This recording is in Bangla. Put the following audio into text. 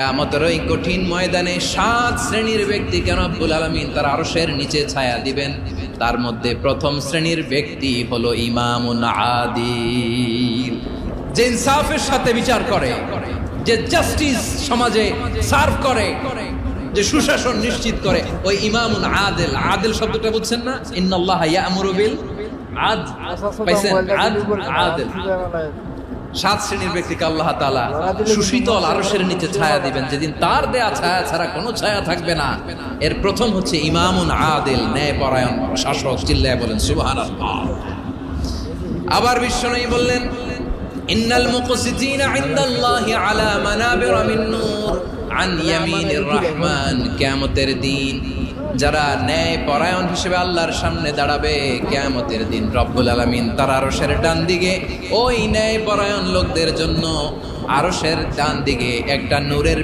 কিয়ামতের ওই কঠিন ময়দানে 7 শ্রেণীর ব্যক্তিকে রব্বুল আলামিন তার আরশের নিচে ছায়া দিবেন। তার মধ্যে প্রথম শ্রেণীর ব্যক্তি হলো ইমামুন আদিল, যে ইনসাফের সাথে বিচার করে, যে জাস্টিস সমাজে সার্ভ করে, যে সুশাসন নিশ্চিত করে, ওই ইমামুন আদিল। আদিল শব্দটা বুঝছেন না? ইন্নাল্লাহা ইয়া'মুরু বিল আদল। পাইছেন? আদিল। 7 শ্রেণীর ব্যক্তিকে আল্লাহ তাআলা সুশীতল আরশের নিচে ছায়া দিবেন, যেদিন তার দেয়া ছায়া ছাড়া কোনো ছায়া থাকবে না। এর প্রথম হচ্ছে ইমামুন আদিল, ন্যায়পরায়ণ শাসক। চিল্লায় বলেন সুবহানাল্লাহ। আবার বিশ্বনবী বললেন, ইন্নাল মুকসিতিনা ইনদাল্লাহি আলা মানাবিরা মিন নূর আন ইয়ামিনির রহমান। কিয়ামতের দিন যারা ন্যায়পরায়ণ হিসেবে আল্লাহর সামনে দাঁড়াবে, কিয়ামতের দিন রব্বুল আলামিন তার আরশের ডান দিকে ওই ন্যায়পরায়ণ লোকদের জন্য আরশের ডান দিকে একটা নূরের